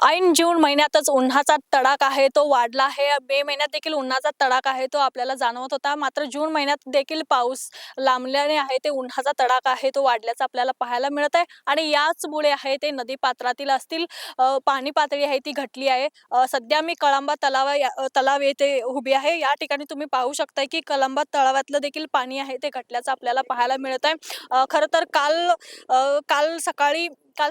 ऐन जून महिन्यातच उन्हाचा तडाखा आहे तो वाढला आहे. मे महिन्यात देखील उन्हाचा तडाखा आहे तो आपल्याला जाणवत होता. मात्र जून महिन्यात देखील पाऊस लांबल्याने आहे ते उन्हाचा तडाखा आहे तो वाढल्याचं आपल्याला पाहायला मिळत आहे. आणि याचमुळे आहे ते नदी पात्रातील असतील पाणी पातळी आहे ती घटली आहे. सध्या मी कळंबा तलाव येथे उभी आहे. या ठिकाणी तुम्ही पाहू शकता की कळंबा तलावातलं देखील पाणी आहे ते घटल्याचं आपल्याला पाहायला मिळत आहे. खरं तर काल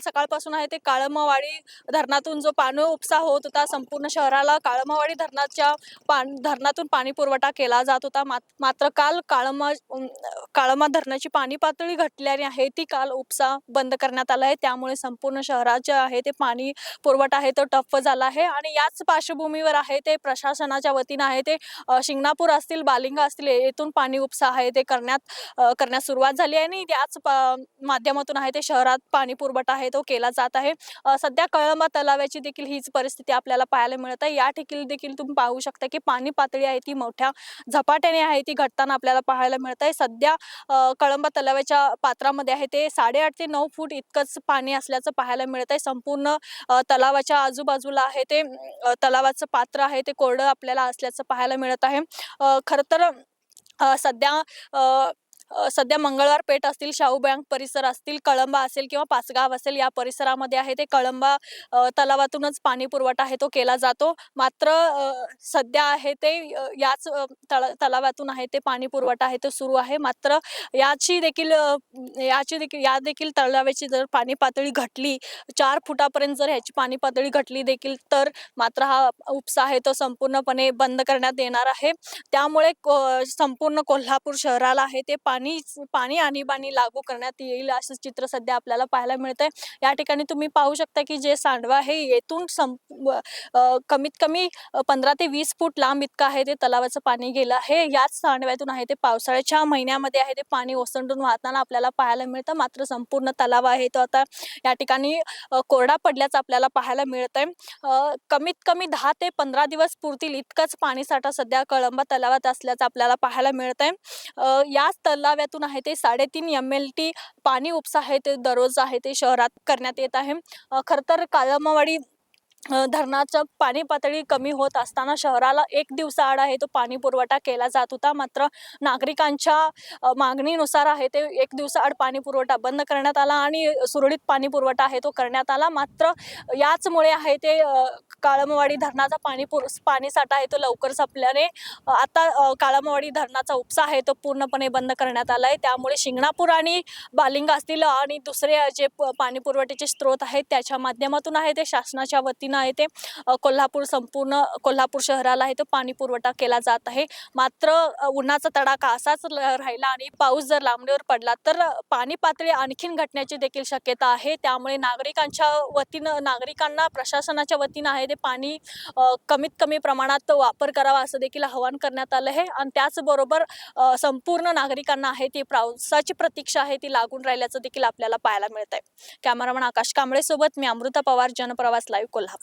सकाळपासून आहे ते काळमवाडी धरणातून जो पाणी उपसा होत होता, संपूर्ण शहराला काळमवाडी धरणातून पाणी पुरवठा केला जात होता. मात्र काल काळमा धरणाची पाणी पातळी घटल्याने आहे ती काल उपसा बंद करण्यात आला आहे. त्यामुळे संपूर्ण शहराचे आहे ते पाणी पुरवठा आहे तो ठप्प झाला आहे. आणि याच पार्श्वभूमीवर आहे ते प्रशासनाच्या वतीनं आहे ते शिंगणापूर असतील, बालिंगा असतील येथून पाणी उपसा आहे ते करण्यास सुरुवात झाली आहे. आणि याच माध्यमातून आहे ते शहरात पाणी पुरवठा आहे तो केला जात आहे. सध्या कळंबा तलावाची देखील हीच परिस्थिती आपल्याला पाहायला मिळत आहे. या ठिकाणी देखील तुम्ही पाहू शकता की पाणी पातळी आहे ती मोठ्या झपाट्याने आहे ती घटताना आपल्याला पाहायला मिळत आहे. सध्या कळंबा तलावाच्या पात्रामध्ये आहे ते 8.5 ते 9 फूट इतकंच पाणी असल्याचं पाहायला मिळत आहे. संपूर्ण तलावाच्या आजूबाजूला आहे ते तलावाचं पात्र आहे ते कोरडं आपल्याला असल्याचं पाहायला मिळत आहे. खरं तर सध्या मंगळवार पेठ असतील, शाहू बँक परिसर असतील, कळंबा असेल किंवा पाचगाव असेल या परिसरामध्ये आहे ते कळंबा तलावातूनच पाणी पुरवठा आहे तो केला जातो. मात्र सध्या आहे ते याच तलावातून आहे ते पाणी पुरवठा आहे तो सुरू आहे. मात्र या देखील तलावाची जर पाणी पातळी घटली 4 फुटापर्यंत जर ह्याची पाणी पातळी घटली देखील तर मात्र हा उपसा आहे तो संपूर्णपणे बंद करण्यात येणार आहे. त्यामुळे संपूर्ण कोल्हापूर शहराला आहे ते पाणी आणीबाणी लागू करण्यात येईल असं चित्र सध्या आपल्याला पाहायला मिळतंय. या ठिकाणी तुम्ही पाहू शकता की जे सांडवा आहे येथून कमीत कमी 15 ते 20 फूट लांब इतकं आहे ते तलावाचं पाणी गेलं आहे. याच सांडव्यातून आहे ते पावसाळ्याच्या महिन्यामध्ये आहे ते पाणी ओसंडून वाहताना आपल्याला पाहायला मिळतं. मात्र संपूर्ण तलाव आहे तो आता या ठिकाणी कोरडा पडल्याचं आपल्याला पाहायला मिळतंय. कमीत कमी 10 ते 15 दिवस पुरतील इतकंच पाणीसाठा सध्या कळंबा तलावात असल्याचं आपल्याला पाहायला मिळतंय. याच तलावातून आहे ते 3.5 MLT पाणी उपसा आहे ते दररोज आहे ते शहरात करण्यात येत आहे. खरं तर काळमवाडी धरणाचं पाणी पातळी कमी होत असताना शहराला 1 दिवसाआड आहे तो पाणी पुरवठा केला जात होता. मात्र नागरिकांच्या मागणीनुसार आहे ते 1 दिवसाआड पाणी पुरवठा बंद करण्यात आला आणि सुरळीत पाणी पुरवठा आहे तो करण्यात आला. मात्र याचमुळे आहे ते काळमवाडी धरणाचा पाणीसाठा आहे तो लवकर संपल्याने आता काळमवाडी धरणाचा उपसा आहे तो पूर्णपणे बंद करण्यात आला आहे. त्यामुळे शिंगणापूर आणि बालिंगा असतील आणि दुसरे जे पाणी पुरवठ्याचे स्रोत आहेत त्याच्या माध्यमातून आहे ते शासनाच्या वतीनं आहे ते संपूर्ण कोल्हापूर शहराला आहे तो पाणी पुरवठा केला जात आहे. मात्र उन्हाचा तडाखा असाच राहिला आणि पाऊस जर लांबणीवर पडला तर पाणी पातळी आणखीन घटण्याची देखील शक्यता आहे. त्यामुळे नागरिकांना प्रशासनाच्या वतीनं आहे ते पाणी कमीत कमी प्रमाणात वापर करावा असं देखील आवाहन करण्यात आलं आहे. आणि त्याचबरोबर संपूर्ण नागरिकांना आहे ती पावसाची प्रतीक्षा आहे ती लागून राहिल्याचं देखील आपल्याला पाहायला मिळत आहे. कॅमेरामन आकाश कांबळे सोबत मी अमृता पवार, जनप्रवास लाईव्ह, कोल्हापूर.